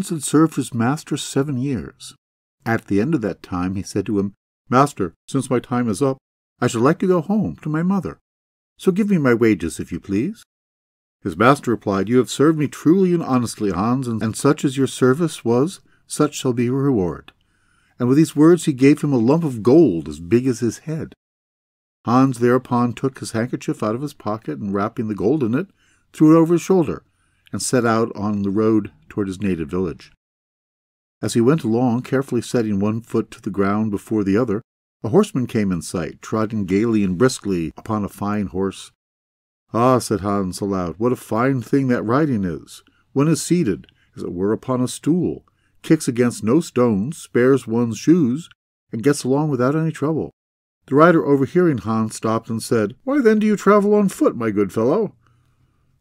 Hans had served his master 7 years. At the end of that time he said to him, "Master, since my time is up, I should like to go home to my mother. So give me my wages, if you please." His master replied, "You have served me truly and honestly, Hans, and such as your service was, such shall be your reward." And with these words he gave him a lump of gold as big as his head. Hans thereupon took his handkerchief out of his pocket, and wrapping the gold in it, threw it over his shoulder, and set out on the road toward his native village. As he went along, carefully setting one foot to the ground before the other, a horseman came in sight, trotting gaily and briskly upon a fine horse. "Ah," said Hans aloud, "what a fine thing that riding is! One is seated, as it were, upon a stool, kicks against no stones, spares one's shoes, and gets along without any trouble." The rider, overhearing Hans, stopped and said, "Why then do you travel on foot, my good fellow?"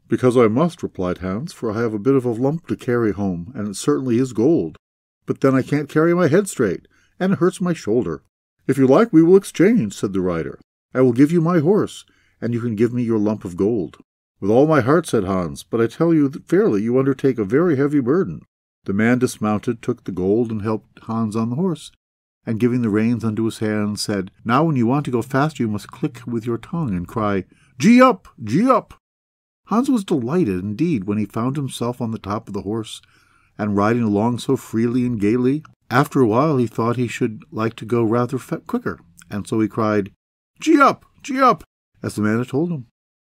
"Because I must," replied Hans, "for I have a bit of a lump to carry home, and it certainly is gold. But then I can't carry my head straight, and it hurts my shoulder." "If you like, we will exchange," said the rider. "I will give you my horse, and you can give me your lump of gold." "With all my heart," said Hans, "but I tell you that fairly you undertake a very heavy burden." The man dismounted, took the gold, and helped Hans on the horse, and giving the reins unto his hand, said, "Now when you want to go faster, you must click with your tongue and cry, 'Gee up! Gee up!'" Hans was delighted indeed when he found himself on the top of the horse, and riding along so freely and gaily. After a while he thought he should like to go rather quicker, and so he cried, "Gee up! Gee up!" as the man had told him.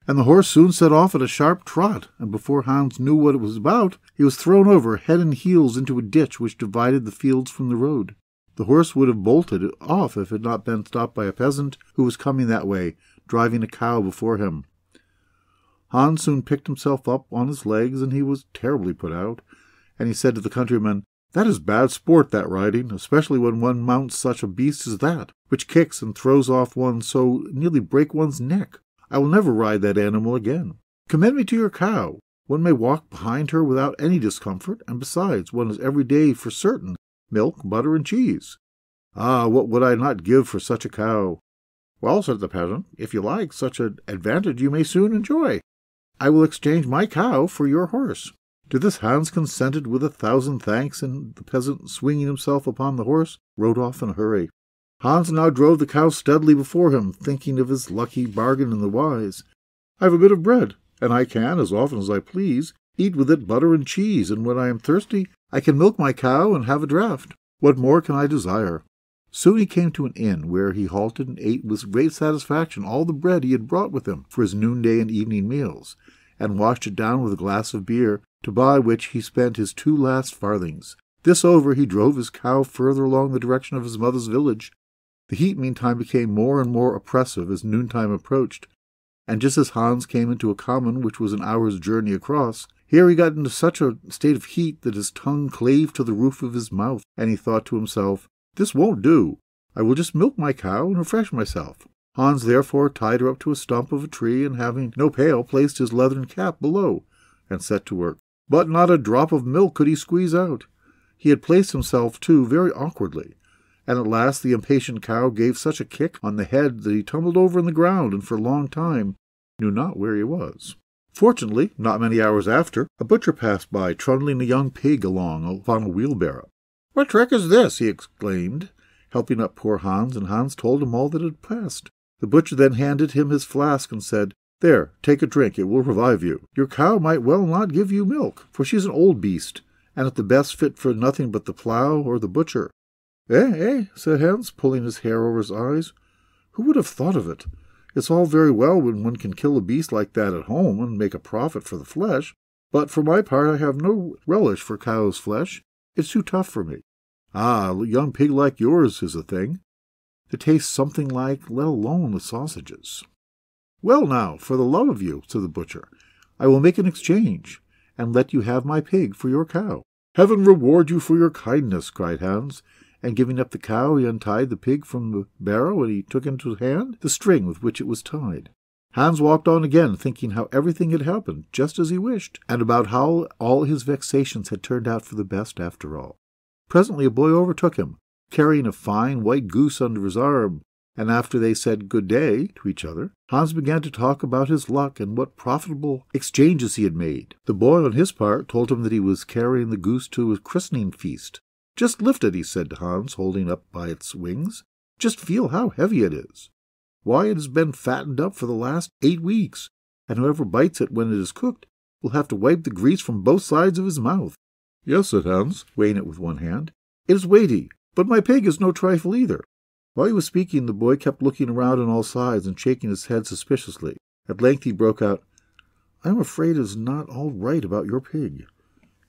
And the horse soon set off at a sharp trot, and before Hans knew what it was about, he was thrown over head and heels into a ditch which divided the fields from the road. The horse would have bolted off if it had not been stopped by a peasant who was coming that way, driving a cow before him. Hans soon picked himself up on his legs, and he was terribly put out, and he said to the countryman, "That is bad sport, that riding, especially when one mounts such a beast as that, which kicks and throws off one so nearly break one's neck. I will never ride that animal again. Commend me to your cow. One may walk behind her without any discomfort, and besides, one is every day for certain milk, butter, and cheese. Ah, what would I not give for such a cow?" "Well," said the peasant, "if you like such an advantage you may soon enjoy. I will exchange my cow for your horse." To this Hans consented with 1,000 thanks, and the peasant, swinging himself upon the horse, rode off in a hurry. Hans now drove the cow steadily before him, thinking of his lucky bargain in the wise. "I have a bit of bread, and I can, as often as I please, eat with it butter and cheese, and when I am thirsty, I can milk my cow and have a draught. What more can I desire?" Soon he came to an inn, where he halted and ate with great satisfaction all the bread he had brought with him for his noonday and evening meals, and washed it down with a glass of beer, to buy which he spent his 2 last farthings. This over, he drove his cow further along the direction of his mother's village. The heat meantime became more and more oppressive as noontime approached, and just as Hans came into a common which was an hour's journey across, here he got into such a state of heat that his tongue clave to the roof of his mouth, and he thought to himself, "This won't do. I will just milk my cow and refresh myself." Hans therefore tied her up to a stump of a tree, and having no pail, placed his leathern cap below, and set to work. But not a drop of milk could he squeeze out. He had placed himself, too, very awkwardly, and at last the impatient cow gave such a kick on the head that he tumbled over in the ground, and for a long time knew not where he was. Fortunately, not many hours after, a butcher passed by, trundling a young pig along upon a wheelbarrow. "What trick is this?" he exclaimed, helping up poor Hans, and Hans told him all that had passed. The butcher then handed him his flask and said, "There, take a drink, it will revive you. Your cow might well not give you milk, for she's an old beast, and at the best fit for nothing but the plough or the butcher." Eh, said Hans, pulling his hair over his eyes. "Who would have thought of it? It's all very well when one can kill a beast like that at home and make a profit for the flesh, but for my part I have no relish for cow's flesh. It's too tough for me. Ah, a young pig like yours is a thing. It tastes something like, let alone the sausages." "Well now, for the love of you," said the butcher, "I will make an exchange, and let you have my pig for your cow." "Heaven reward you for your kindness," cried Hans, and giving up the cow, he untied the pig from the barrow, and he took into his hand the string with which it was tied. Hans walked on again, thinking how everything had happened just as he wished, and about how all his vexations had turned out for the best after all. Presently a boy overtook him, carrying a fine white goose under his arm. and after they said good day to each other, Hans began to talk about his luck and what profitable exchanges he had made. The boy, on his part, told him that he was carrying the goose to a christening feast. "Just lift it," he said to Hans, holding up by its wings. "Just feel how heavy it is. Why, it has been fattened up for the last 8 weeks, and whoever bites it when it is cooked will have to wipe the grease from both sides of his mouth." "Yes," said Hans, weighing it with one hand. "It is weighty, but my pig is no trifle either." While he was speaking, the boy kept looking around on all sides and shaking his head suspiciously. At length he broke out, "I am afraid it is not all right about your pig.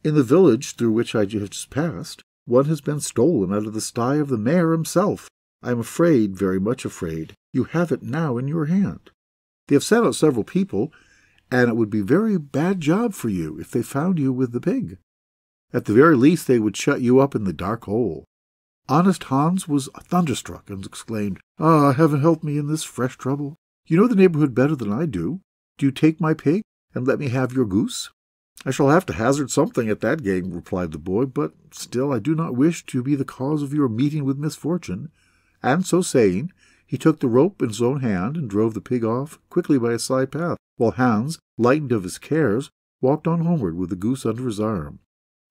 In the village through which I have just passed, one has been stolen out of the sty of the mayor himself. I am afraid, very much afraid, you have it now in your hand. They have sent out several people, and it would be a very bad job for you if they found you with the pig. At the very least they would shut you up in the dark hole." Honest Hans was thunderstruck and exclaimed, "Ah, heaven help me in this fresh trouble. You know the neighborhood better than I do. Do you take my pig and let me have your goose?" "I shall have to hazard something at that game," replied the boy, "but still I do not wish to be the cause of your meeting with misfortune." And so saying, he took the rope in his own hand and drove the pig off quickly by a side path, while Hans, lightened of his cares, walked on homeward with the goose under his arm.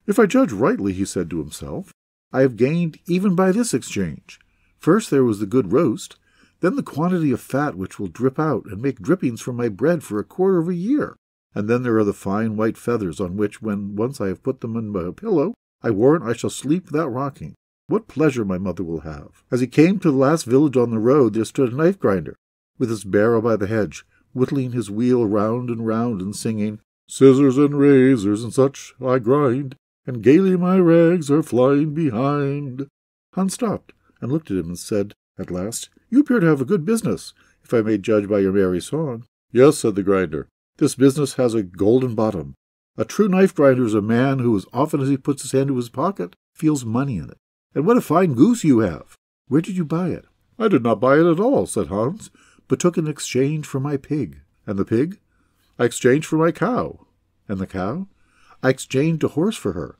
"If I judge rightly," he said to himself, "I have gained even by this exchange. First there was the good roast, then the quantity of fat which will drip out and make drippings from my bread for a quarter of a year, and then there are the fine white feathers on which, when once I have put them in my pillow, I warrant I shall sleep without rocking. What pleasure my mother will have." As he came to the last village on the road, there stood a knife grinder, with his barrow by the hedge, whittling his wheel round and singing, "Scissors and razors and such I grind, and gaily my rags are flying behind." Hans stopped and looked at him and said at last, "You appear to have a good business, if I may judge by your merry song." "Yes," said the grinder, "this business has a golden bottom. A true knife grinder is a man who, as often as he puts his hand to his pocket, feels money in it. And what a fine goose you have! Where did you buy it?" "I did not buy it at all," said Hans, "but took an exchange for my pig." "And the pig?" "I exchanged for my cow." "And the cow?" "I exchanged a horse for her."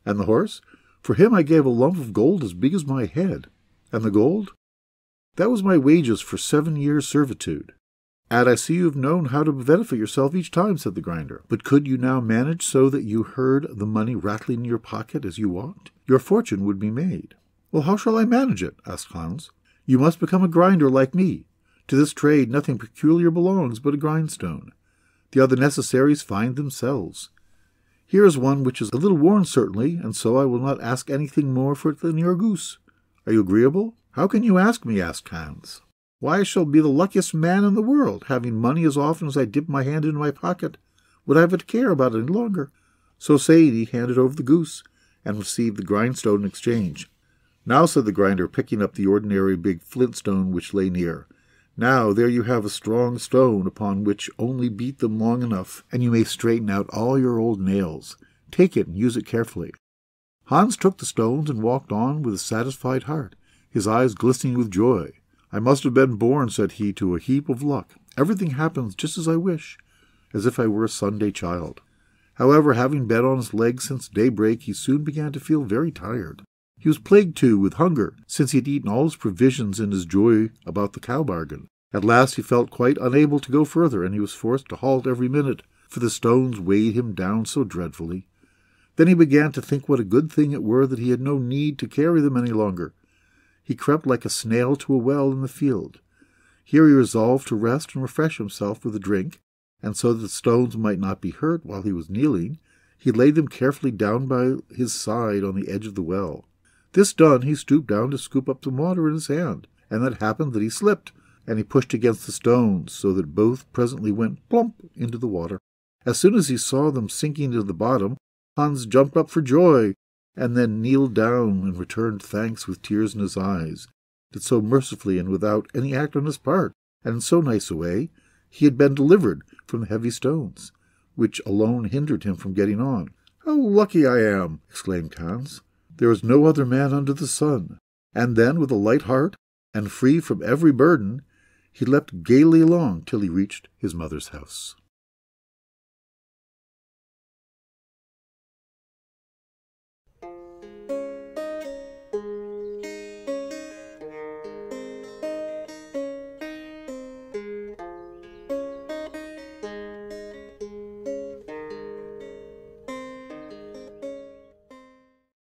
"And the horse?" "For him I gave a lump of gold as big as my head." "And the gold?" "That was my wages for 7 years' servitude." "And I see you have known how to benefit yourself each time," said the grinder. "But could you now manage so that you heard the money rattling in your pocket as you walked? Your fortune would be made." "Well, how shall I manage it?" asked Hans. "You must become a grinder like me. To this trade nothing peculiar belongs but a grindstone. The other necessaries find themselves. Here is one which is a little worn, certainly, and so I will not ask anything more for it than your goose. Are you agreeable?" "How can you ask me?" asked Hans. "Why, I shall be the luckiest man in the world, having money as often as I dip my hand into my pocket. Would I have to care about it any longer?" So saying, he handed over the goose, and received the grindstone in exchange. "Now," said the grinder, picking up the ordinary big flintstone which lay near, "now there you have a strong stone upon which only beat them long enough, and you may straighten out all your old nails. Take it and use it carefully." Hans took the stones and walked on with a satisfied heart, his eyes glistening with joy. "I must have been born," said he, "to a heap of luck. Everything happens just as I wish, as if I were a Sunday child." However, having been on his legs since daybreak, he soon began to feel very tired. He was plagued, too, with hunger, since he had eaten all his provisions in his joy about the cow bargain. At last he felt quite unable to go further, and he was forced to halt every minute, for the stones weighed him down so dreadfully. Then he began to think what a good thing it were that he had no need to carry them any longer. He crept like a snail to a well in the field. Here he resolved to rest and refresh himself with a drink, and so that the stones might not be hurt while he was kneeling, he laid them carefully down by his side on the edge of the well. This done, he stooped down to scoop up some water in his hand, and it happened that he slipped, and he pushed against the stones, so that both presently went plump into the water. As soon as he saw them sinking to the bottom, Hans jumped up for joy, and then kneeled down and returned thanks with tears in his eyes, that so mercifully and without any act on his part, and in so nice a way, he had been delivered from the heavy stones, which alone hindered him from getting on. "How lucky I am!" exclaimed Hans. "There is no other man under the sun." And then, with a light heart, and free from every burden, he leapt gaily along till he reached his mother's house.